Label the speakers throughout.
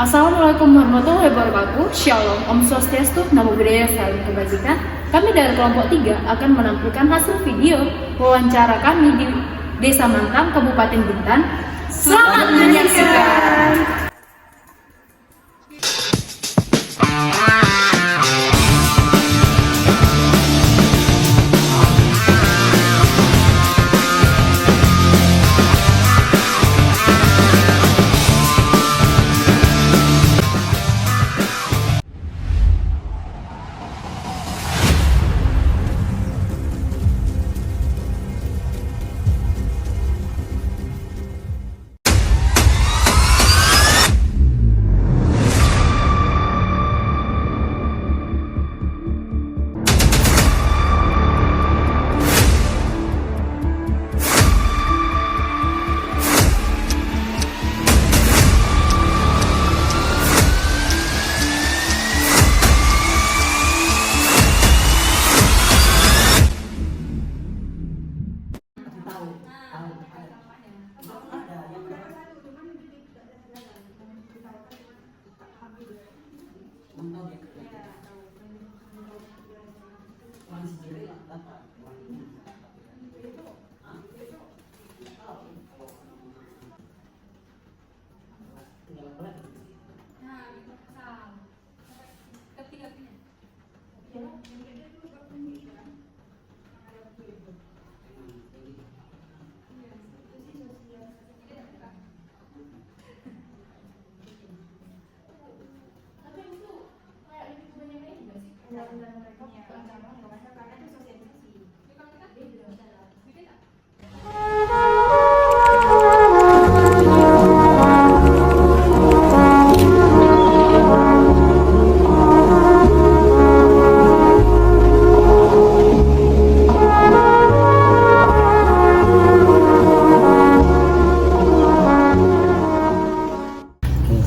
Speaker 1: Assalamualaikum warahmatullahi wabarakatuh. Shalom, Om Swastiastu, Namo Buddhaya, salam kebajikan. Kami dari kelompok 3 akan menampilkan hasil video wawancara kami di Desa Mantang, Kabupaten Bintan. Selamat menyaksikan.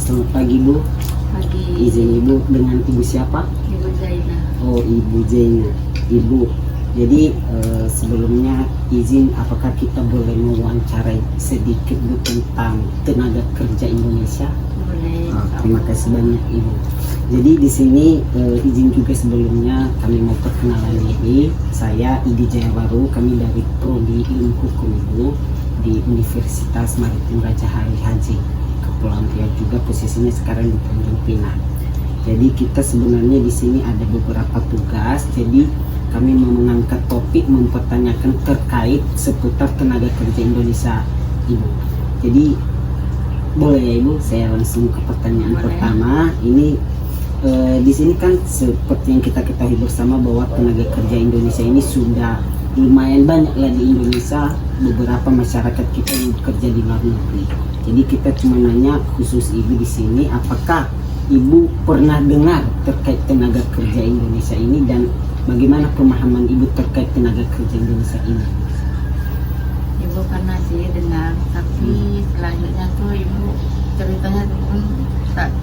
Speaker 2: Selamat pagi Bu.
Speaker 3: Pagi.
Speaker 2: Izin Ibu dengan Ibu siapa?
Speaker 3: Ibu Zaina.
Speaker 2: Oh Ibu Zaina. Ibu, jadi sebelumnya izin apakah kita boleh mewawancarai sedikit Bu tentang tenaga kerja Indonesia?
Speaker 3: Boleh.
Speaker 2: Terima kasih banyak Ibu. Jadi di sini izin juga sebelumnya kami mau perkenalan diri. Saya Idi Jayawaru, kami dari Prodi Ilmu Hukum Ibu di Universitas Maritim Raja Hari Haji Kepulauan Riau, juga posisinya sekarang di Tanjung Pinang. Jadi kita sebenarnya di sini ada beberapa tugas. Jadi kami mau mengangkat topik mempertanyakan terkait seputar tenaga kerja Indonesia Ibu. Jadi boleh ya Ibu, saya langsung ke pertanyaan pertama. Ini di sini kan seperti yang kita ketahui bersama bahwa tenaga kerja Indonesia ini sudah lumayan banyak lah di Indonesia, beberapa masyarakat kita yang bekerja di luar negeri. Jadi kita cuma nanya khusus Ibu di sini, apakah Ibu pernah dengar terkait tenaga kerja Indonesia ini dan bagaimana pemahaman Ibu terkait tenaga kerja Indonesia ini?
Speaker 3: Ibu pernah sih dengar, tapi selanjutnya tuh ibu ceritanya pun tak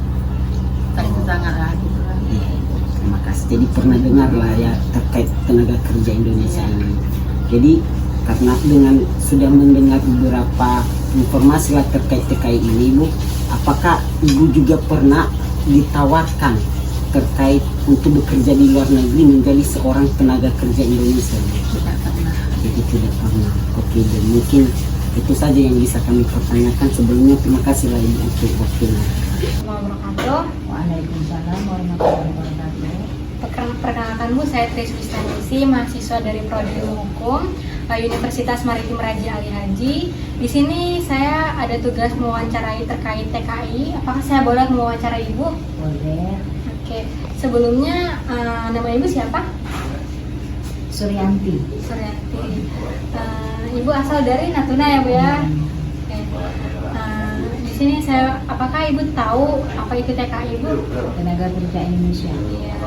Speaker 3: itu sangat lah gitu lah.
Speaker 2: Terima kasih. Jadi pernah dengar lah ya terkait tenaga kerja Indonesia ini. Jadi karena dengan sudah mendengar beberapa informasi lah terkait TKI ini Ibu, apakah Ibu juga pernah ditawarkan terkait untuk bekerja di luar negeri menjadi seorang tenaga kerja Indonesia?
Speaker 3: Tidak pernah.
Speaker 2: Jadi tidak pernah. Oke, dan mungkin itu saja yang bisa kami pertanyakan. Sebelumnya terima kasih lah Ibu untuk waktunya.
Speaker 1: Wabarakatuh.
Speaker 3: Waalaikumsalam warahmatullahi wabarakatuh.
Speaker 1: Perkenalkan Bu, saya Tris Wistanisi, mahasiswa dari Prodi Ilmu Hukum Universitas Maritim Raja Ali Haji. Di sini saya ada tugas mewawancarai terkait TKI. Apakah saya boleh mewawancarai Ibu?
Speaker 3: Boleh.
Speaker 1: Oke. Sebelumnya nama Ibu siapa?
Speaker 3: Suryanti.
Speaker 1: Suryanti. Ibu asal dari Natuna ya Bu ya? Oke. Di sini apakah Ibu tahu apa itu TKI Bu?
Speaker 3: Tenaga kerja Indonesia.
Speaker 1: Iya.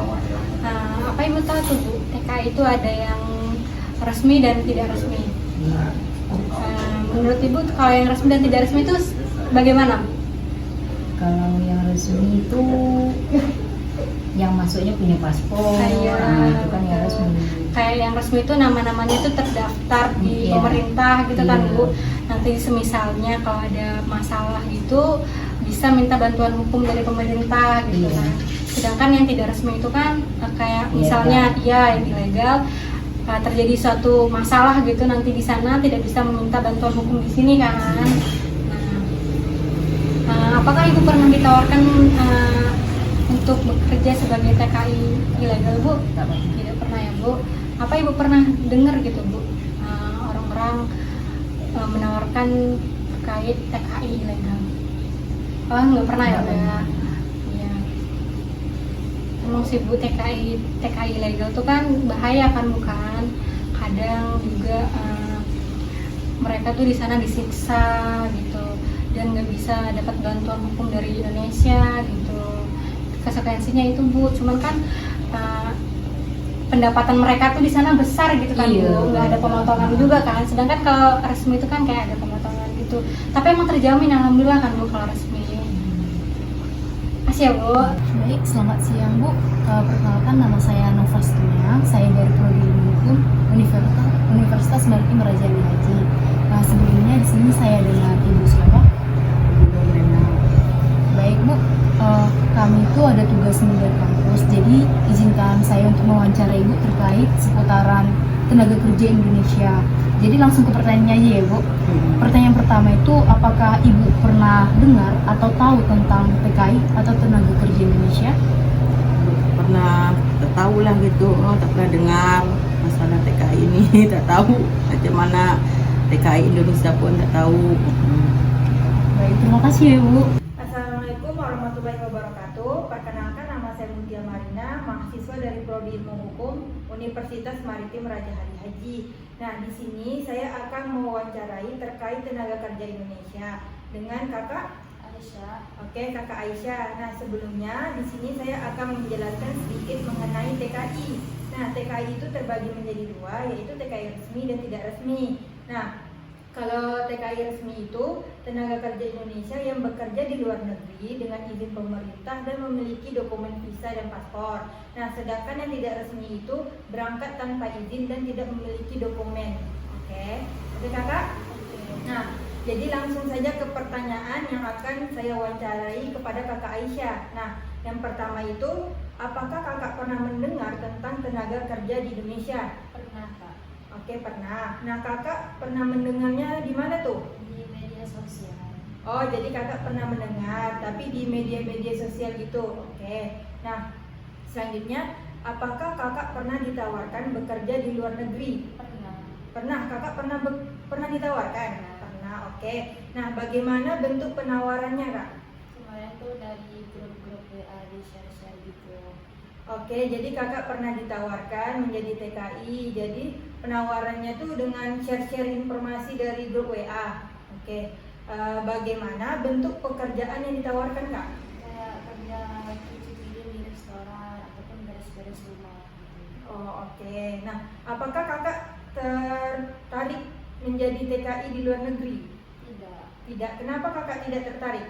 Speaker 1: Apa Ibu tahu tuh Bu? TKI itu ada yang resmi dan tidak resmi. Menurut Ibu kalau yang resmi dan tidak resmi itu bagaimana?
Speaker 3: Kalau yang resmi itu yang masuknya punya paspor, itu kan yang resmi.
Speaker 1: Kayak yang resmi itu nama-namanya itu terdaftar di pemerintah gitu kan Bu. Nanti semisalnya kalau ada masalah gitu
Speaker 4: bisa minta bantuan hukum dari pemerintah gitu
Speaker 2: Iya.
Speaker 4: kan. Sedangkan yang tidak resmi itu kan kayak
Speaker 2: Ilegal.
Speaker 4: misalnya yang ilegal, terjadi suatu masalah gitu nanti di sana tidak bisa meminta bantuan hukum di sini kan. Nah, apakah ibu pernah ditawarkan untuk bekerja sebagai TKI ilegal, Bu? Tidak pernah ya, Bu. Apa ibu pernah dengar gitu, Bu, orang-orang menawarkan terkait TKI ilegal? Oh, nggak pernah ya, Bu ya? Iya. Emang sih, Bu, TKI ilegal tuh kan bahaya kan, bukan? Kadang juga mereka tuh di sana disiksa gitu dan nggak bisa dapat bantuan hukum dari Indonesia gitu. Konsekuensinya itu, Bu, cuman kan pendapatan mereka tuh di sana besar gitu kan,
Speaker 2: Iya.
Speaker 4: Bu, nggak ada pemotongan juga kan. Sedangkan kalau resmi itu kan kayak ada pemotongan gitu. Tapi emang terjamin, alhamdulillah kan, Bu, kalau resmi. Makasih ya, Bu.
Speaker 5: Baik, selamat siang Bu. Perkenalkan, nama saya Nova Stunya. Saya dari Prodi Ilmu Hukum Universitas Maritim Raja Ali Haji. Nah, sebelumnya di sini saya dengan Ibu siapa? Ibu Brenda. Baik Bu, kami itu ada tugas dari kampus. Jadi izinkan saya untuk mewawancarai Ibu terkait seputaran tenaga kerja Indonesia. Jadi langsung ke pertanyaannya aja ya Bu. Pertanyaan pertama itu, apakah Ibu pernah dengar atau tahu tentang TKI atau tenaga kerja Indonesia?
Speaker 3: Pernah tahu lah gitu, tak pernah dengar masalah TKI ini. Tak tahu macam mana TKI Indonesia pun tak tahu.
Speaker 5: Baik, terima kasih ya Bu.
Speaker 6: Assalamualaikum warahmatullahi wabarakatuh. Perkenalkan, nama saya Mutia Marina, mahasiswa dari Prodi Ilmu Hukum Universitas Maritim Raja Ali Haji. Nah, di sini saya akan mewawancarai terkait tenaga kerja Indonesia dengan Kakak Aisyah. Oke, Kakak Aisyah. Nah, sebelumnya di sini saya akan menjelaskan sedikit mengenai TKI. Nah, TKI itu terbagi menjadi dua, yaitu TKI resmi dan tidak resmi. Nah, kalau TKI resmi itu tenaga kerja Indonesia yang bekerja di luar negeri dengan izin pemerintah dan memiliki dokumen visa dan paspor. Nah, sedangkan yang tidak resmi itu berangkat tanpa izin dan tidak memiliki dokumen. Oke Kakak? Nah, jadi langsung saja ke pertanyaan yang akan saya wawancarai kepada Kakak Aisyah. Nah, yang pertama itu, apakah Kakak pernah mendengar tentang tenaga kerja di Indonesia?
Speaker 1: Pernah, Kak,
Speaker 6: Oke, pernah. Nah, Kakak pernah mendengarnya di mana tuh?
Speaker 1: di media sosial.
Speaker 6: Oh, jadi Kakak pernah mendengar, tapi di media-media sosial gitu. Oke. Nah, selanjutnya, apakah Kakak pernah ditawarkan bekerja di luar negeri?
Speaker 1: Pernah.
Speaker 6: Pernah. Kakak pernah ditawarkan? Pernah. Oke. Nah, bagaimana bentuk penawarannya, Kak?
Speaker 1: Kemarin tuh dari grup-grup WA di share-share gitu.
Speaker 6: Oke, jadi Kakak pernah ditawarkan menjadi TKI. Jadi penawarannya tuh dengan share-share informasi dari grup WA. Oke. Bagaimana bentuk pekerjaan yang ditawarkan, Kak?
Speaker 1: Kayak kerja cuci piring di restoran ataupun beres-beres rumah gitu.
Speaker 6: Oh, oke. Nah, apakah Kakak tertarik menjadi TKI di luar negeri?
Speaker 1: Tidak,
Speaker 6: Tidak. Kenapa Kakak tidak tertarik?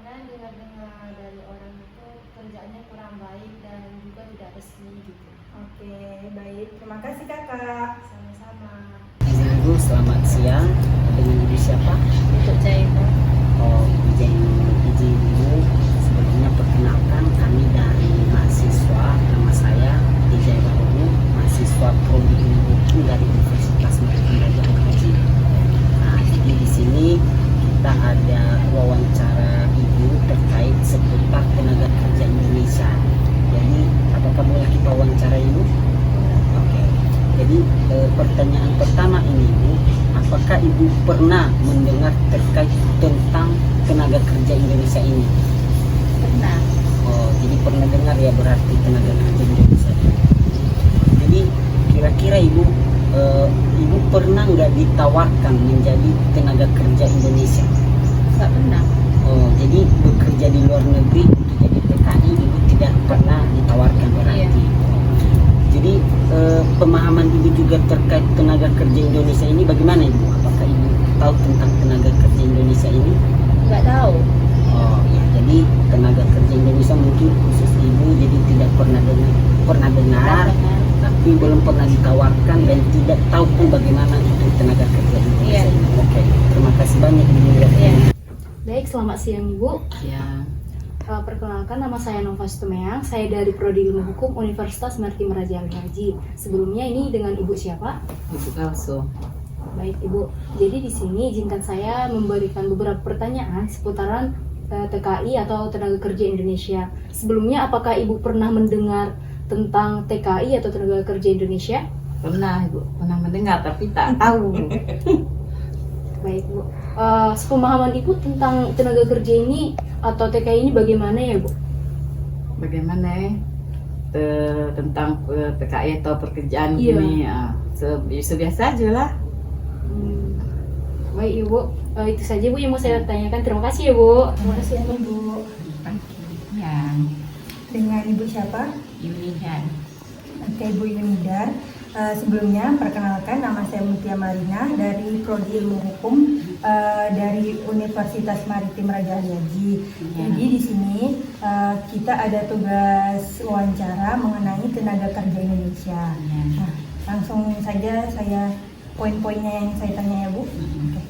Speaker 1: karena dengar-dengar dari orang itu kerjaannya kurang baik dan juga tidak resmi gitu.
Speaker 6: Oke, baik. Terima kasih, Kakak.
Speaker 1: Sama-sama.
Speaker 2: Izin Ibu, selamat siang. Dengan Ibu siapa?
Speaker 3: Untuk saya itu
Speaker 2: Oh, izin Ibu. Sebelumnya perkenalkan, kami dari mahasiswa. Nama saya Ijai Baru, mahasiswa Prodi Ilmu Hukum dari Universitas Maritim Raja Ali Haji. Nah, jadi di sini kita ada wawancara Ibu terkait seputar tenaga kerja Indonesia. Jadi, apakah boleh kita wawancara Ibu? Oke. Jadi pertanyaan pertama ini Ibu, apakah Ibu pernah mendengar terkait tentang tenaga kerja Indonesia ini?
Speaker 3: pernah.
Speaker 2: Oh, jadi pernah dengar ya berarti tenaga kerja Indonesia. Jadi kira-kira Ibu Ibu pernah nggak ditawarkan menjadi tenaga kerja Indonesia?
Speaker 3: Nggak pernah.
Speaker 2: Oh, jadi bekerja di luar negeri untuk jadi TKI Ibu tidak pernah ditawarkan berarti.
Speaker 3: Iya.
Speaker 2: Jadi pemahaman Ibu juga terkait tenaga kerja Indonesia ini bagaimana Ibu? Apakah Ibu tahu tentang tenaga kerja Indonesia ini?
Speaker 3: Nggak tahu.
Speaker 2: Oh ya, jadi tenaga kerja Indonesia mungkin khusus Ibu jadi tidak pernah dengar, tapi belum pernah ditawarkan dan tidak tahu pun bagaimana itu tenaga kerja Indonesia.
Speaker 3: Iya.
Speaker 2: Oke, terima kasih banyak Ibu.
Speaker 3: Iya.
Speaker 1: Baik, selamat siang Ibu.
Speaker 3: Ya,
Speaker 1: Perkenalkan, nama saya Nova Stumeang. Saya dari Prodi Ilmu Hukum Universitas Maritim Raja Ali Haji. Sebelumnya ini dengan Ibu siapa?
Speaker 3: Ibu Kalso.
Speaker 1: Baik Ibu. Jadi di sini izinkan saya memberikan beberapa pertanyaan seputaran TKI atau Tenaga Kerja Indonesia. Sebelumnya, apakah Ibu pernah mendengar tentang TKI atau Tenaga Kerja Indonesia?
Speaker 3: Pernah Ibu, pernah mendengar tapi tak tahu.
Speaker 1: Baik Bu. Sepemahaman Ibu tentang tenaga kerja ini atau TKI ini bagaimana ya Bu?
Speaker 3: Bagaimana tentang TKI atau pekerjaan
Speaker 1: Iya.
Speaker 3: ini? Sebiasa aja lah.
Speaker 1: Baik Ibu, itu saja Bu yang mau saya tanyakan. Terima kasih ya Bu.
Speaker 6: Terima kasih ya Ibu.
Speaker 3: Ya,
Speaker 6: Dengan Ibu siapa?
Speaker 3: Yunihan.
Speaker 6: Oke, Ibu Yunidar. Sebelumnya perkenalkan, nama saya Mutia Marina dari Prodi Ilmu Hukum dari Universitas Maritim Raja Ali Haji. Jadi di sini kita ada tugas wawancara mengenai tenaga kerja Indonesia. Nah, langsung saja saya poin-poinnya yang saya tanya ya Bu. Oke.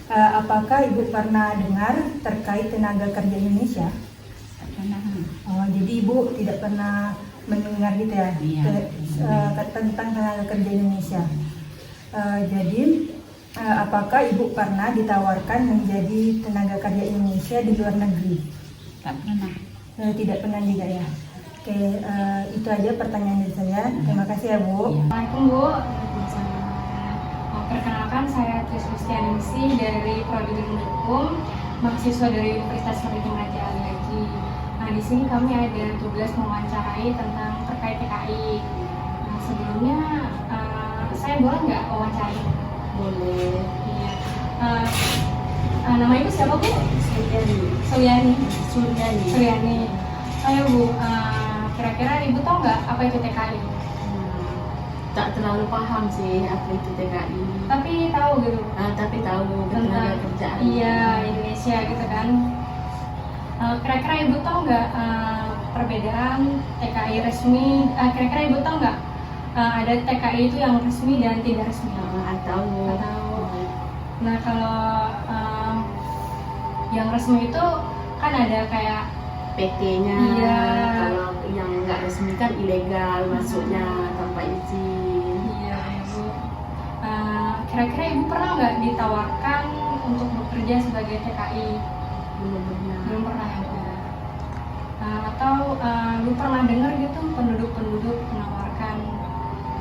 Speaker 6: Apakah Ibu pernah dengar terkait tenaga kerja Indonesia? Oh, jadi Ibu tidak pernah mendengar gitu ya, tentang tenaga kerja Indonesia. Jadi apakah Ibu pernah ditawarkan menjadi tenaga kerja Indonesia di luar negeri?
Speaker 3: Tak pernah.
Speaker 6: Tidak pernah juga ya. Oke, itu aja pertanyaan dari saya. Terima kasih ya Bu.
Speaker 4: Assalamualaikum Bu. Perkenalkan, saya Tris Lustianisi dari Prodi Ilmu Hukum, mahasiswa dari Universitas Maritim Raja Ali Haji. Nah, di sini kami ada tugas mewawancarai tentang terkait TKI. Nah, sebelumnya saya boleh nggak wawancarai?
Speaker 3: Boleh.
Speaker 4: Iya. Nama Ibu siapa Bu? Suliani. Suliani. Ayo Bu, kira-kira Ibu tahu nggak apa itu TKI?
Speaker 3: Tak terlalu paham sih apa itu TKI.
Speaker 4: Tapi tahu gitu.
Speaker 3: Tapi tahu tenaga kerjaan.
Speaker 4: Iya, Indonesia gitu kan. Kira-kira Ibu tahu nggak perbedaan TKI resmi? Kira-kira Ibu tahu nggak ada TKI itu yang resmi dan tidak resmi?
Speaker 3: Tahu.
Speaker 4: Nggak tahu. Nah, kalau yang resmi itu kan ada kayak
Speaker 3: PT-nya.
Speaker 4: Iya.
Speaker 3: Kalau yang nggak resmi kan ilegal masuknya tanpa izin.
Speaker 4: iya Ibu. Kira-kira Ibu pernah nggak ditawarkan untuk bekerja sebagai TKI?
Speaker 3: Belum pernah.
Speaker 4: Belum pernah ya Bu. Atau Ibu pernah dengar gitu penduduk-penduduk menawarkan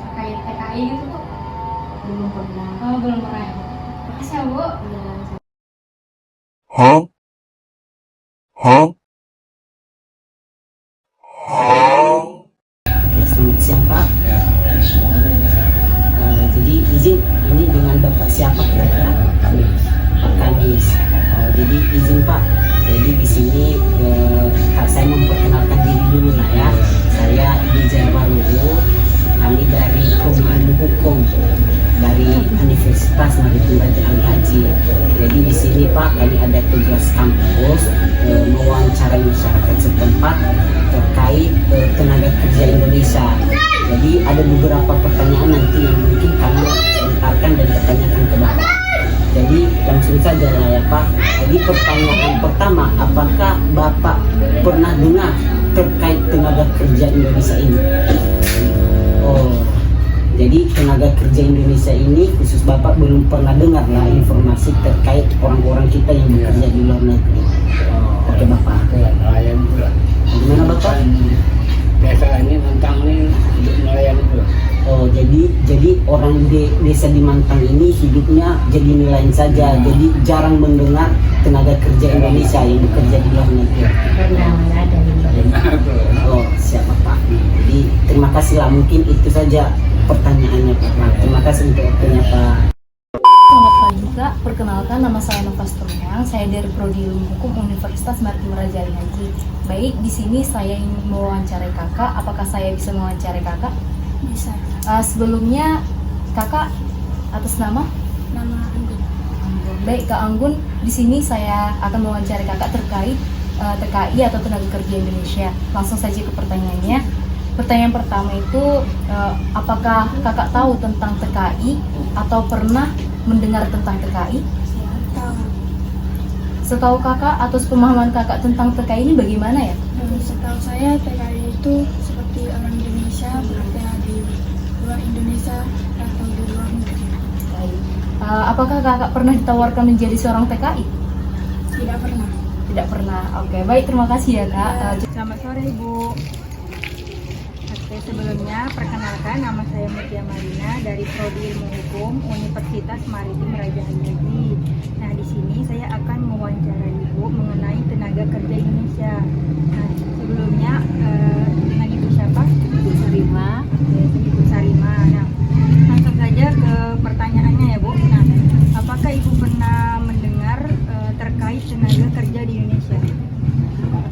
Speaker 4: terkait TKI gitu Bu?
Speaker 3: Belum pernah.
Speaker 4: Oh, belum pernah ya Bu. Makasih ya Bu.
Speaker 2: Oke, selamat siang Pak. Jadi izin ini dengan Bapak siapa kira-kira? Pak Kadis. Jadi izin Pak. Jadi di sini saya memperkenalkan diri dulu lah ya. Saya Idi Jayawaru. Kami dari Prodi Ilmu Hukum dari Universitas Maritim Raja Ali Haji. Jadi di sini Pak, kami ada tugas kampus mewawancarai masyarakat setempat terkait tenaga kerja Indonesia. Jadi ada beberapa pertanyaan nanti yang mungkin kami lontarkan dan bertanyakan ke Bapak. Jadi langsung saja lah ya Pak. Jadi pertanyaan pertama, apakah Bapak pernah dengar terkait tenaga kerja Indonesia ini? Oh, jadi tenaga kerja Indonesia ini khusus Bapak belum pernah dengar lah informasi terkait orang-orang kita yang bekerja di luar negeri. Oke Bapak. Gimana Bapak?
Speaker 7: Desa ini Mantang ini hidup nelayan itu.
Speaker 2: Oh, jadi orang di desa di Mantang ini hidupnya jadi nelayan saja. Jadi jarang mendengar tenaga kerja Indonesia yang bekerja di luar negeri. Oh, siapa Pak? Jadi terima kasih lah, mungkin itu saja pertanyaannya Pak. Terima kasih untuk waktunya Pak.
Speaker 1: Selamat pagi Kak, perkenalkan nama saya Nova Stumeang. Saya dari Prodi Ilmu Hukum Universitas Maritim Raja Ali Haji. Baik, di sini saya ingin mewawancarai Kakak. Apakah saya bisa mewawancarai Kakak?
Speaker 5: Bisa.
Speaker 1: Sebelumnya Kakak atas nama?
Speaker 5: Nama Anggun.
Speaker 1: Anggun. Baik Kak Anggun, di sini saya akan mewawancarai Kakak terkait TKI atau Tenaga Kerja Indonesia. Langsung saja ke pertanyaannya. Pertanyaan pertama itu, apakah Kakak tahu tentang TKI atau pernah mendengar tentang TKI?
Speaker 5: Tahu. Setahu kakak atau pemahaman kakak tentang TKI ini bagaimana ya?
Speaker 8: Setahu saya TKI itu seperti orang Indonesia bekerja di luar Indonesia atau di luar negeri.
Speaker 5: Apakah kakak pernah ditawarkan menjadi seorang TKI?
Speaker 8: Tidak pernah.
Speaker 5: Tidak pernah. Oke, baik, terima kasih ya kak.
Speaker 6: Selamat sore Ibu. Oke, sebelumnya perkenalkan nama saya Mutia Marina dari Prodi Ilmu Hukum Universitas Maritim Raja Haji. Nah, di sini saya akan mewawancarai Ibu mengenai tenaga kerja Indonesia. Nah, sebelumnya dengan Ibu siapa? Ibu Sarima. Oke, Ibu Sarima. Nah, langsung saja ke pertanyaannya ya Bu. Nah, apakah Ibu pernah mendengar terkait tenaga kerja di Indonesia? Nah,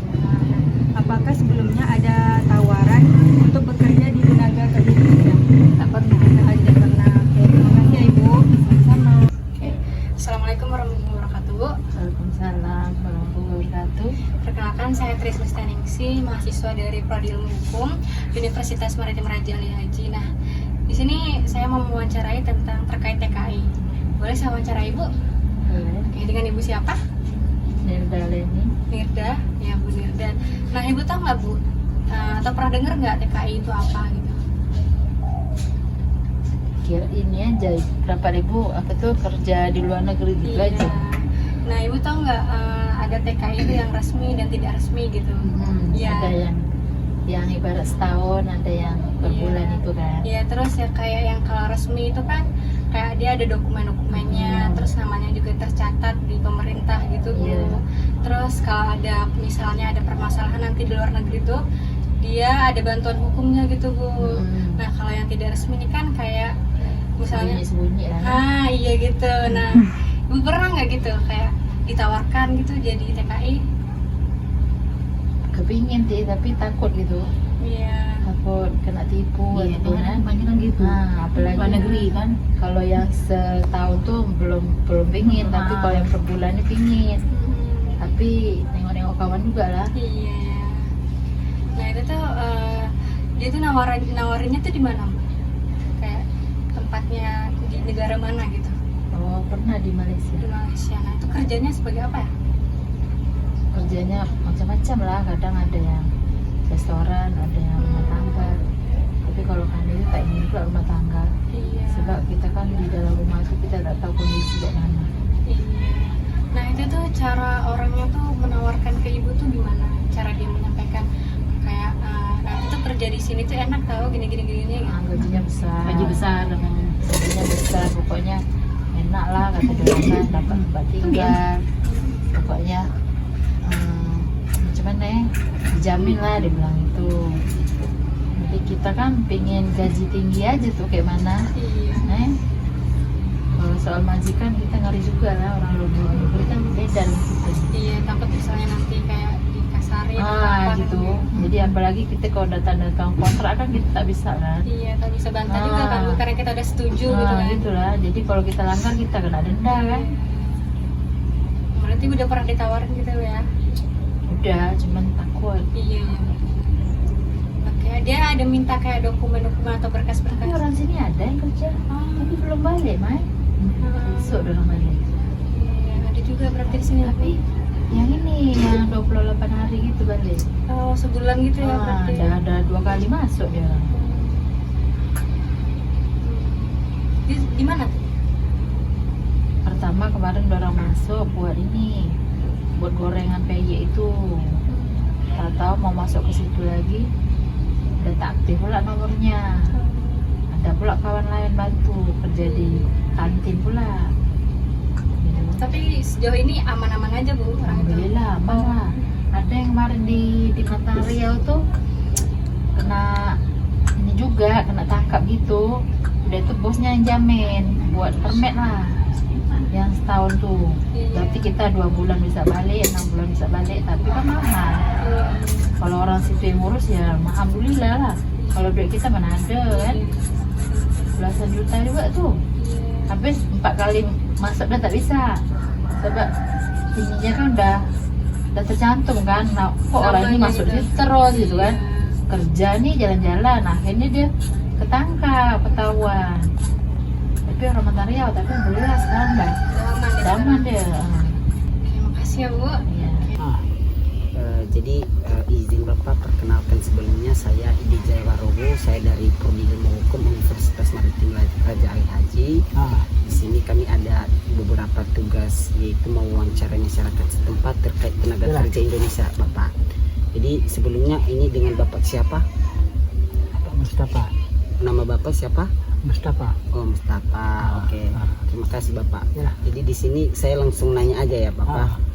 Speaker 6: apakah sebelumnya ada tawaran untuk bekerja di tenaga kerja Indonesia? Tak pernah. Tidak pernah. Oke, terima kasih ya Ibu. Sama.
Speaker 4: Assalamualaikum warahmatullahi wabarakatuh.
Speaker 3: Waalaikumsalam warahmatullahi wabarakatuh.
Speaker 4: Perkenalkan, saya Tris Listaningsi, mahasiswa dari Prodi Ilmu Hukum Universitas Maritim Raja Ali Haji. Nah, di sini saya mau mewawancarai tentang terkait TKI. Boleh saya wawancarai Ibu?
Speaker 3: Boleh.
Speaker 4: Oke, dengan Ibu siapa?
Speaker 3: Nirda Leni.
Speaker 4: Nirda, ya Bu Nirda. Nah, Ibu tahu nggak Bu, atau pernah dengar nggak TKI itu apa gitu?
Speaker 3: Kira ini aja berapa ribu apa tuh kerja di luar negeri gitu
Speaker 4: Iya.
Speaker 3: aja.
Speaker 4: Nah, Ibu tahu nggak ada TKI itu yang resmi dan tidak resmi gitu? Iya.
Speaker 3: Ada yang ibarat setahun, ada yang per bulan itu kan.
Speaker 4: Iya, terus ya kayak yang kalau resmi itu kan kayak dia ada dokumen-dokumennya, terus namanya juga tercatat di pemerintah gitu Bu.
Speaker 3: Iya.
Speaker 4: Terus kalau ada misalnya ada permasalahan nanti di luar negeri tuh dia ada bantuan hukumnya gitu Bu. Nah, kalau yang tidak resmi ini kan kayak misalnya
Speaker 3: Sembunyi lah.
Speaker 4: ah iya gitu. Nah, Ibu pernah nggak gitu kayak ditawarkan gitu jadi TKI?
Speaker 3: Kepingin sih tapi takut gitu.
Speaker 4: Iya.
Speaker 3: Takut kena tipu
Speaker 2: Iya,
Speaker 3: gitu kan.
Speaker 2: kan gitu.
Speaker 3: Nah, apalagi
Speaker 2: Luar negeri kan.
Speaker 3: kalau yang setahun tuh belum pingin, tapi kalau yang per bulan ini pingin. Tapi nengok-nengok kawan juga lah.
Speaker 4: Iya. Nah, itu tuh dia tuh nawarinnya tuh di mana, Bu? Kayak tempatnya di negara mana gitu?
Speaker 3: Oh, pernah di Malaysia.
Speaker 4: Di Malaysia. Nah, itu kerjanya sebagai apa ya?
Speaker 3: Kerjanya macam-macam lah, kadang ada yang restoran, ada yang rumah tangga. Tapi kalau kami itu tak ingin juga rumah tangga,
Speaker 4: Iya.
Speaker 3: sebab kita kan di dalam rumah itu kita tak tahu kondisi bagaimana.
Speaker 4: Iya. Nah, itu tuh cara orangnya tuh menawarkan ke Ibu tuh gimana? Cara dia menyampaikan kayak nanti tuh kerja di sini tuh enak tahu gini-gini gitu.
Speaker 3: Gajinya besar,
Speaker 2: Gaji besar.
Speaker 3: gajinya besar, pokoknya enak lah kata dia kan, dapat tempat tinggal, pokoknya macam mana ya, dijamin lah dia bilang itu. Jadi kita kan pengen gaji tinggi aja tuh kayak mana.
Speaker 4: Iya.
Speaker 3: Kalau soal majikan kita ngeri juga lah, orang luar negeri kan beda gitu.
Speaker 4: Iya, takut misalnya nanti kayak dikasarin atau apa
Speaker 3: Gitu. Jadi apalagi kita kalau udah tanda tangan kontrak kan kita tak bisa kan.
Speaker 4: Iya, tak bisa bantah juga kan Bu, karena kita udah setuju gitu kan.
Speaker 3: Gitulah. Jadi kalau kita langgar kita kena denda kan.
Speaker 4: Berarti udah pernah ditawarin gitu ya?
Speaker 3: Udah, cuman takut.
Speaker 4: Iya. Oke, dia ada minta kayak dokumen-dokumen atau berkas-berkas.
Speaker 3: Tapi orang sini ada yang kerja, tapi belum balik, Mai. Besok udah balik.
Speaker 4: Iya, ada juga berarti di sini.
Speaker 3: Tapi yang ini yang 28 hari gitu balik.
Speaker 4: Oh, sebulan gitu ya berarti.
Speaker 3: Ada 2 kali masuk dia.
Speaker 4: Di mana tuh?
Speaker 3: Pertama kemarin orang masuk buat ini, buat gorengan PY itu. Tahu mau masuk ke situ lagi, udah tak aktif pula nomornya. Ada pula kawan lain bantu kerja di kantin pula. Gitu.
Speaker 4: Tapi sejauh ini aman-aman aja Bu orang itu.
Speaker 3: Alhamdulillah aman lah. Ada yang kemarin di Matang Riau tuh kena ini juga, kena tangkap gitu. Udah itu bosnya yang jamin buat permit lah, yang setahun tuh. Berarti kita 2 bulan bisa balik, 6 bulan bisa balik, tapi kan mahal. Kalau orang situ yang ngurus ya alhamdulillah lah. Kalau duit kita mana ada kan, belasan juta juga tuh. Habis 4 kali masuk dah tak bisa, sebab ininya kan udah tercantum kan. Nah, kok orang ini masuk situ terus gitu kan, kerja nih jalan-jalan, akhirnya dia ketangkap, ketahuan. Tapi orang Matang Riau, tapi alhamdulillah sekarang dah
Speaker 4: Udah aman ya?
Speaker 3: aman dia.
Speaker 4: Terima kasih Makasih ya, Bu.
Speaker 3: Ya.
Speaker 2: Jadi izin Bapak perkenalkan sebelumnya, saya Idi Jayawarogo, saya dari Prodi Ilmu Hukum Universitas Maritim Raja Ali Haji. Di sini kami ada beberapa tugas, yaitu mewawancarai masyarakat setempat terkait tenaga kerja Indonesia, Bapak. Jadi sebelumnya ini dengan Bapak siapa?
Speaker 7: Mustafa.
Speaker 2: Nama Bapak siapa?
Speaker 7: Mustafa.
Speaker 2: Oh, Mustafa. Oke. Terima kasih Bapak.
Speaker 7: Ya.
Speaker 2: Jadi di sini saya langsung nanya aja ya Bapak.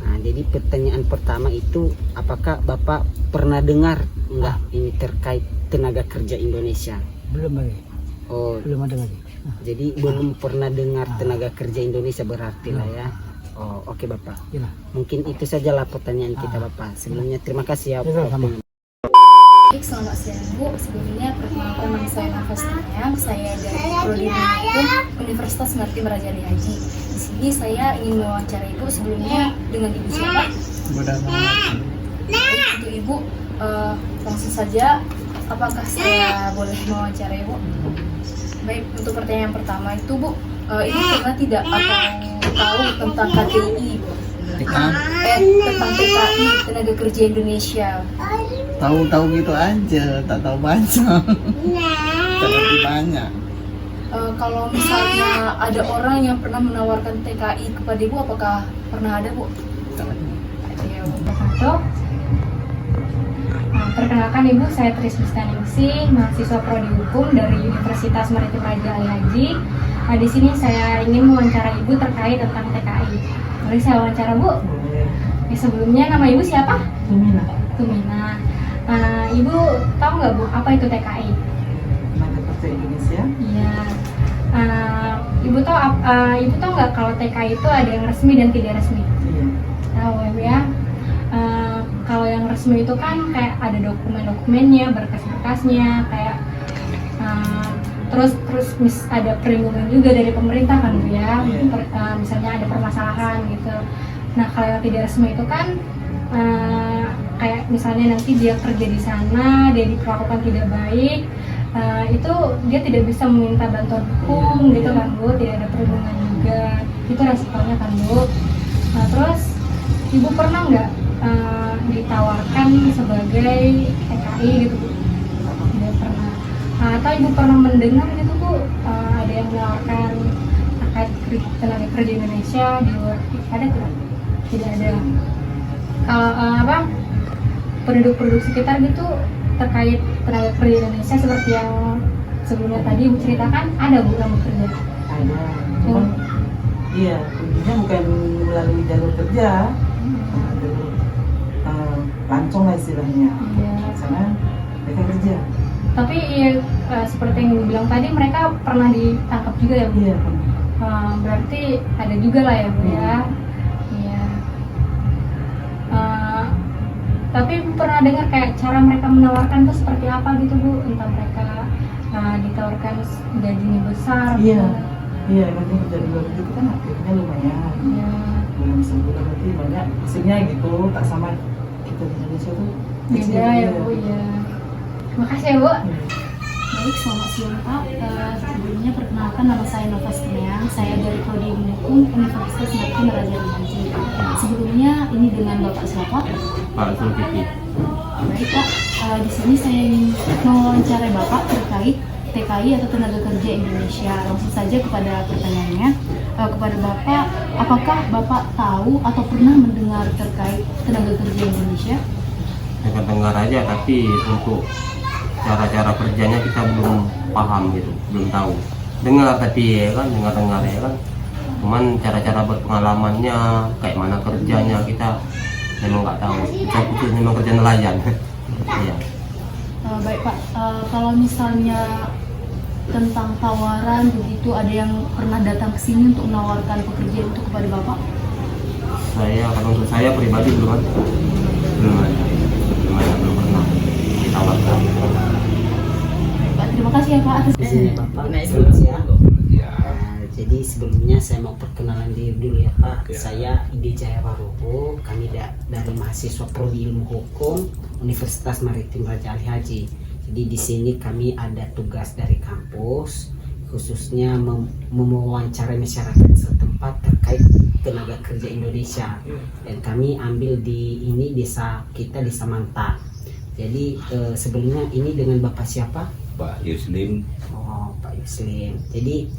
Speaker 2: Nah, jadi pertanyaan pertama itu, apakah Bapak pernah dengar enggak ini terkait tenaga kerja Indonesia?
Speaker 7: Belum lagi.
Speaker 2: Oh,
Speaker 7: Belum ada lagi.
Speaker 2: jadi belum pernah dengar tenaga kerja Indonesia berarti lah ya. Oh, oke Bapak.
Speaker 7: Ya.
Speaker 2: Mungkin itu sajalah pertanyaan kita Bapak. Sebelumnya terima kasih ya.
Speaker 7: Ya, sama.
Speaker 5: Baik, selamat siang Bu. Sebelumnya perkenalkan nama saya Nafas Tunyang. Saya dari Prodi Hukum Universitas Maritim Raja Ali Haji. Di sini saya ingin mewawancarai Ibu sebelumnya dengan Ibu siapa? Untuk Ibu, langsung saja, apakah saya boleh mewawancarai Ibu? Baik, untuk pertanyaan pertama itu Bu, Ibu pernah tidak atau tahu tentang KTI Bu? Tentang TKI, Tenaga Kerja Indonesia.
Speaker 9: Tahu-tahu gitu aja, tak tahu banyak. Tak ngerti banyak.
Speaker 5: Kalau misalnya ada orang yang pernah menawarkan TKI kepada Ibu, apakah pernah ada Bu? Ada ya Bu.
Speaker 4: Perkenalkan Ibu, saya Tris Bustaningsih, mahasiswa Prodi Hukum dari Universitas Maritim Raja Ali Haji. Nah, di sini saya ingin mewawancara Ibu terkait tentang TKI. Boleh saya wawancara Bu? Sebelumnya nama Ibu siapa? Tumina. Ibu tahu nggak Bu apa itu TKI?
Speaker 9: Tenaga Kerja Indonesia.
Speaker 4: Iya. Ibu tahu nggak kalau TKI itu ada yang resmi dan tidak resmi?
Speaker 9: Iya.
Speaker 4: Tahu ya Bu ya. Kalau yang resmi itu kan kayak ada dokumen-dokumennya, berkas-berkasnya, kayak terus ada perlindungan juga dari pemerintah kan Bu ya. Misalnya ada permasalahan gitu. Nah kalau yang tidak resmi itu kan kayak misalnya nanti dia kerja di sana, dia diperlakukan tidak baik, itu dia tidak bisa meminta bantuan hukum gitu kan Bu, tidak ada perlindungan juga, itu resikonya kan Bu. Nah terus Ibu pernah nggak ditawarkan sebagai TKI gitu Bu? Tidak pernah. Atau Ibu pernah mendengar gitu Bu, ada yang menawarkan terkait tenaga kerja Indonesia di luar, ada tidak? Tidak ada. Kalau penduduk sekitar gitu terkait tenaga kerja Indonesia seperti yang sebelumnya tadi Ibu ceritakan, ada Bu yang bekerja?
Speaker 9: Ada. Cuman iya, kuncinya bukan melalui jalur kerja. Jalur lancong lah istilahnya.
Speaker 4: Iya.
Speaker 9: Sana mereka kerja.
Speaker 4: Tapi ya, seperti yang Ibu bilang tadi, mereka pernah ditangkap juga ya Bu?
Speaker 9: Iya.
Speaker 4: Berarti ada juga lah ya Bu ya. Iya. Tapi Ibu pernah dengar kayak cara mereka menawarkan itu seperti apa gitu Bu? Entah mereka ditawarkan gajinya besar.
Speaker 9: Iya.
Speaker 4: gitu.
Speaker 9: Iya, nanti kerja di luar negeri itu kan akhirnya lumayan.
Speaker 4: Iya.
Speaker 9: Belum sebulan berarti banyak hasilnya gitu, tak sama kita di Indonesia tuh.
Speaker 4: Beda ya Bu ya. Makasih ya Bu.
Speaker 5: Baik, selamat siang Pak. Sebelumnya perkenalkan nama saya Nafas Tunyang. Saya dari Prodi Ilmu Hukum Universitas Maritim Raja Ali Haji. Sebelumnya ini dengan Bapak siapa?
Speaker 10: Pak Zulkifli.
Speaker 5: Baik Pak, di sini saya ingin mewawancarai Bapak terkait TKI atau Tenaga Kerja Indonesia. Langsung saja kepada pertanyaannya, kepada Bapak, apakah Bapak tahu atau pernah mendengar terkait Tenaga Kerja Indonesia?
Speaker 10: Dengar aja, tapi untuk cara-cara kerjanya kita belum paham gitu, belum tahu. Dengar tapi ya kan, dengar ya kan. Cuman cara-cara berpengalamannya, kayak mana kerjanya kita memang nggak tahu. Kita khusus memang kerja nelayan. Iya.
Speaker 5: Baik Pak, kalau misalnya tentang tawaran begitu, ada yang pernah datang ke sini untuk menawarkan pekerjaan itu kepada Bapak?
Speaker 10: Kalau untuk saya pribadi belum ada. Belum pernah ditawarkan.
Speaker 5: Pak, terima kasih ya Pak atas
Speaker 2: Bapak, selamat siang. Jadi sebelumnya saya mau perkenalan diri dulu ya Pak. Saya Idi Jayawarogo, kami dari mahasiswa Prodi Ilmu Hukum Universitas Maritim Raja Ali Haji. Jadi di sini kami ada tugas dari kampus, khususnya mewawancarai masyarakat setempat terkait tenaga kerja Indonesia. Dan kami ambil di ini desa kita, Desa Mantap. Jadi sebelumnya ini dengan Bapak siapa?
Speaker 11: Pak Yuslim.
Speaker 2: Oh, Pak Yuslim. Jadi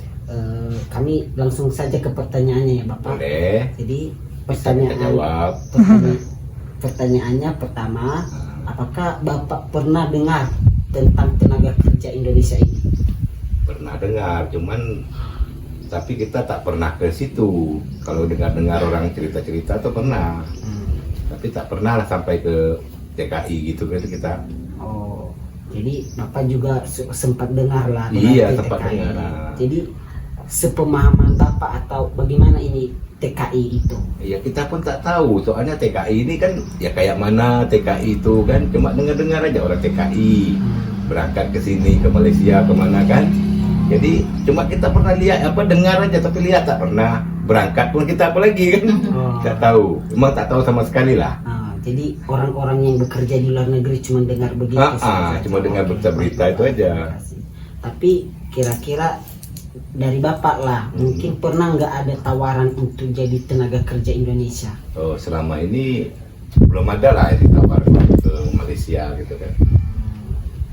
Speaker 2: kami langsung saja ke pertanyaannya ya Bapak.
Speaker 11: Boleh.
Speaker 2: Jadi
Speaker 11: Bisa kita jawab.
Speaker 2: Pertanyaannya pertama, apakah Bapak pernah dengar tentang tenaga kerja Indonesia ini?
Speaker 11: Pernah dengar, cuman tapi kita tak pernah ke situ. Kalau dengar-dengar orang cerita-cerita tuh pernah. Tapi tak pernah lah sampai ke TKI gitu kan kita.
Speaker 2: Oh, jadi Bapak juga sempat dengar lah.
Speaker 11: Iya,
Speaker 2: TKI.
Speaker 11: sempat dengar.
Speaker 2: Jadi sepemahaman Bapak atau bagaimana ini TKI itu?
Speaker 11: Ya kita pun tak tahu, soalnya TKI ini kan ya kayak mana TKI itu kan, cuma dengar-dengar aja orang TKI berangkat ke sini, ke Malaysia, kemana kan. Jadi cuma kita pernah lihat dengar aja, tapi lihat tak pernah. Berangkat pun kita apa lagi kan? Tak tahu, memang tak tahu sama sekali lah.
Speaker 2: Jadi orang-orang yang bekerja di luar negeri cuma dengar begitu saja.
Speaker 11: Cuma dengar berita-berita itu aja.
Speaker 2: Tapi kira-kira dari Bapak lah, mungkin pernah nggak ada tawaran untuk jadi tenaga kerja Indonesia?
Speaker 11: Oh, selama ini belum ada lah yang ditawarkan ke Malaysia gitu kan.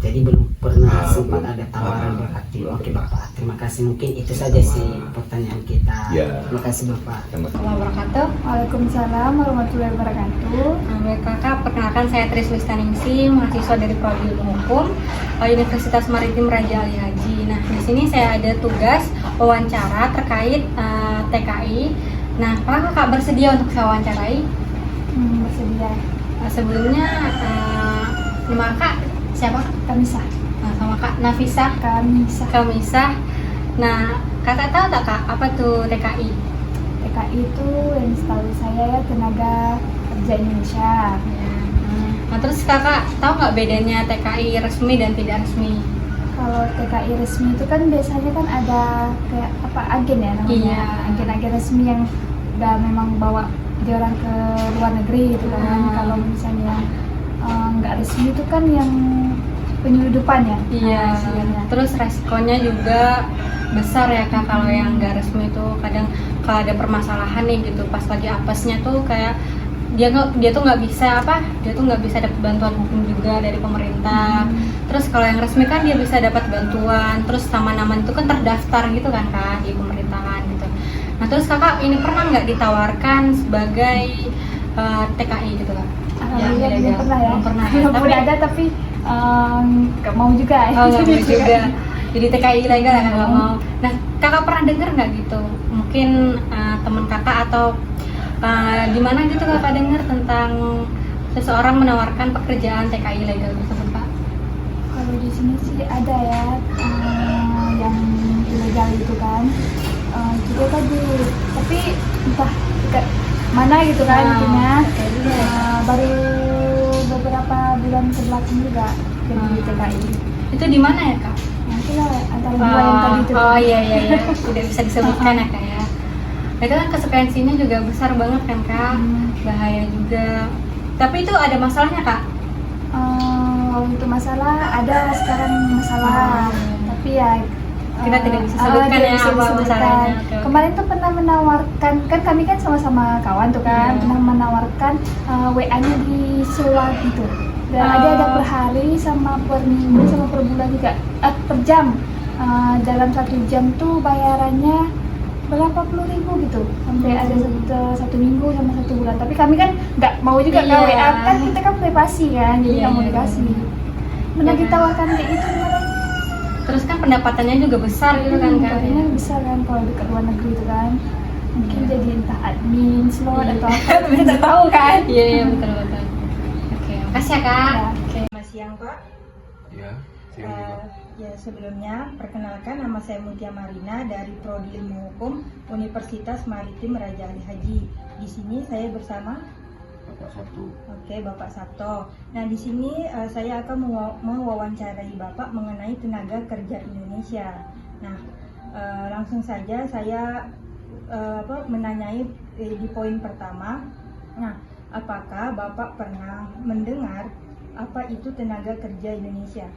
Speaker 2: Jadi belum pernah sempat
Speaker 11: belum.
Speaker 2: ada tawaran berarti.
Speaker 11: Belum
Speaker 2: Oke
Speaker 11: pernah.
Speaker 2: Bapak, terima kasih. Mungkin itu saja sih pertanyaan kita.
Speaker 11: Ya.
Speaker 2: Terima kasih Bapak.
Speaker 11: Sama-sama.
Speaker 4: Wabarakatuh.
Speaker 8: Waalaikumsalam warahmatullahi wabarakatuh.
Speaker 4: Baik kakak, perkenalkan saya Tris Listaningsi, mahasiswa dari Prodi Ilmu Hukum Universitas Maritim Raja Ali Haji. Nah, di sini saya ada tugas wawancara terkait TKI. Nah, apakah kakak bersedia untuk saya wawancarai?
Speaker 8: Bersedia.
Speaker 4: Sebelumnya, nama kakak siapa?
Speaker 8: Kamisah.
Speaker 4: Nah, sama kak Nafisa. Kamisah. Nah, kakak tahu tak kak apa tuh TKI?
Speaker 8: TKI itu yang setahu saya ya tenaga kerja Indonesia.
Speaker 4: Nah, terus kakak tahu nggak bedanya TKI resmi dan tidak resmi?
Speaker 8: Kalau TKI resmi itu kan biasanya kan ada kayak apa agen ya namanya.
Speaker 4: Iya.
Speaker 8: Agen-agen resmi yang udah memang bawa dia orang ke luar negeri gitu kan. Kalau misalnya nggak resmi itu kan yang penyeludupan ya.
Speaker 4: Iya. Terus resikonya juga besar ya kak kalau yang nggak resmi itu. Kadang kalau ada permasalahan nih gitu pas lagi apesnya tuh kayak dia tuh nggak bisa dapat bantuan hukum juga dari pemerintah. Terus kalau yang resmi kan dia bisa dapat bantuan, terus nama-nama itu kan terdaftar gitu kan kak di pemerintahan gitu. Nah terus kakak ini pernah nggak ditawarkan sebagai TKI gitu kak?
Speaker 8: Alhamdulillah belum pernah ya.
Speaker 4: Belum pernah.
Speaker 8: Walaupun ada tapi nggak mau juga.
Speaker 4: Oh nggak mau juga. Jadi TKI ilegal kan nggak mau. Nah kakak pernah dengar nggak gitu? Mungkin teman kakak atau di mana gitu kakak dengar tentang seseorang menawarkan pekerjaan TKI ilegal tersebut pak?
Speaker 8: Kalau di sini sih ada ya yang ilegal itu kan. Juga tadi, tapi entah dekat mana gitu kan intinya. Baru beberapa bulan kebelakang juga jadi TKI.
Speaker 4: Itu di mana ya kak?
Speaker 8: Nanti lah antara dua yang tadi itu.
Speaker 4: Oh iya tidak bisa disebutkan ya kak ya. Itu kan konsekuensinya juga besar banget kan kak, bahaya juga. Tapi itu ada masalahnya kak?
Speaker 8: Untuk masalah ada sekarang masalah, tapi ya
Speaker 4: kita tidak bisa sebutkan ya apa masalahnya.
Speaker 8: Kemarin tuh pernah menawarkan, kan kami kan sama-sama kawan tuh kan, pernah menawarkan WA-nya di sewa gitu. Dan ada per hari sama per minggu sama per bulan juga, per jam. Dalam 1 jam tuh bayarannya berapa puluh ribu gitu, sampai ada satu minggu sama 1 bulan. Tapi kami kan nggak mau juga ke WA, kan kita kan privasi kan, jadi nggak mau dikasih. Pernah ditawarkan kayak gitu kemarin.
Speaker 4: Terus kan pendapatannya juga besar gitu kan kak?
Speaker 8: Pendapatannya besar kan kalau dekat luar negeri itu kan. Mungkin jadi entah admin, slot atau apa, kita nggak tahu kan.
Speaker 4: Iya betul. Oke, makasih ya kak.
Speaker 6: Selamat siang Pak.
Speaker 7: Ya, siang juga.
Speaker 6: Ya sebelumnya perkenalkan nama saya Mutia Marina dari Prodi Ilmu Hukum Universitas Maritim Raja Ali Haji. Di sini saya bersama
Speaker 7: Bapak Sabtu.
Speaker 6: Oke, Bapak Sabto. Nah, di sini saya akan mewawancarai Bapak mengenai tenaga kerja Indonesia. Nah, langsung saja saya menanyai di poin pertama. Nah, apakah Bapak pernah mendengar apa itu tenaga kerja Indonesia?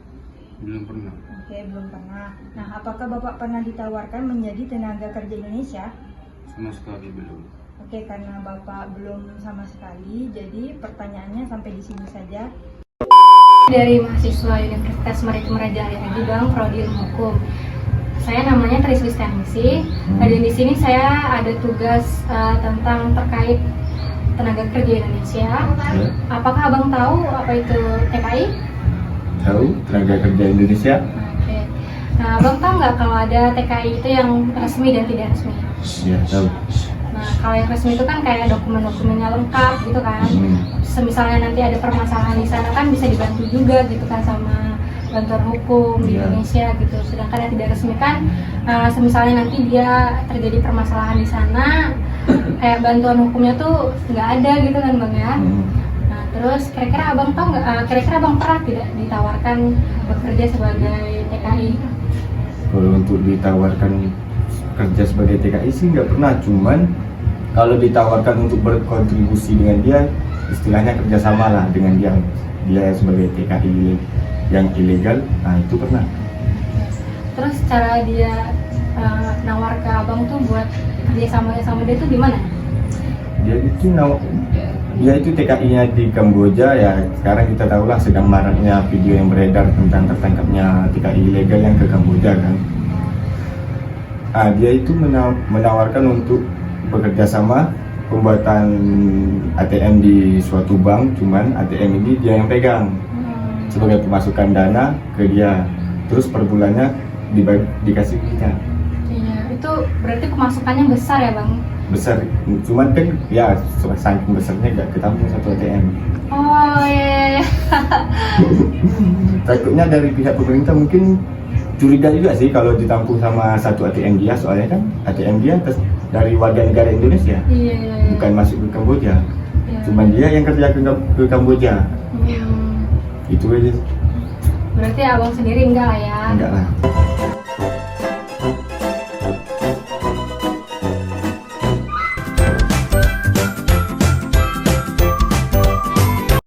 Speaker 7: Belum pernah.
Speaker 6: Oke, belum pernah. Nah, apakah Bapak pernah ditawarkan menjadi tenaga kerja Indonesia?
Speaker 7: Sama sekali belum.
Speaker 6: Oke, karena Bapak belum sama sekali, jadi pertanyaannya sampai di sini saja.
Speaker 4: Dari mahasiswa Universitas Maritim Raja Ali Haji Bang, Prodi Ilmu Hukum. Saya namanya Trislis Tanisi. Dan di sini saya ada tugas tentang terkait tenaga kerja Indonesia. Apakah Abang tahu apa itu TKI?
Speaker 12: Tahu tenaga kerja Indonesia.
Speaker 4: Oke. Nah, Abang tahu nggak kalau ada TKI itu yang resmi dan tidak resmi?
Speaker 12: Ya, tahu.
Speaker 4: Nah, kalau yang resmi itu kan kayak dokumen-dokumennya lengkap gitu kan. Misalnya nanti ada permasalahan di sana kan bisa dibantu juga gitu kan sama bantuan hukum di Indonesia gitu. Sedangkan yang tidak resmi kan, misalnya nanti dia terjadi permasalahan di sana, kayak bantuan hukumnya tuh nggak ada gitu kan Bang ya. Nah, terus kira-kira Abang tahu nggak? Kira-kira Abang pernah tidak ditawarkan bekerja sebagai TKI?
Speaker 12: Kalau untuk ditawarkan kerja sebagai TKI sih nggak pernah, cuman kalau ditawarkan untuk berkontribusi dengan dia, istilahnya kerjasama lah dengan dia sebagai TKI yang ilegal, nah itu pernah.
Speaker 4: Terus cara dia nawar ke Abang tuh buat kerja sama dia tuh gimana?
Speaker 12: Dia itu TKI-nya di Kamboja ya. Sekarang kita tahulah sedang maraknya video yang beredar tentang tertangkapnya TKI ilegal yang ke Kamboja kan. Dia itu menawarkan untuk bekerja sama pembuatan ATM di suatu bank, cuman ATM ini dia yang pegang sebagai pemasukan dana ke dia, terus per bulannya dikasih kita.
Speaker 4: Iya, itu berarti pemasukannya besar ya Bang?
Speaker 12: Besar, cuman kan ya saking besarnya gak ketampung satu ATM.
Speaker 4: Oh iya.
Speaker 12: Takutnya dari pihak pemerintah mungkin curiga juga sih kalau ditampung sama satu ATM dia, soalnya kan ATM dia dari warga negara Indonesia, bukan masuk ke Kamboja. Cuman dia yang kerja ke Kamboja. Itu aja.
Speaker 4: Berarti Abang sendiri enggak lah ya?
Speaker 12: Enggak lah.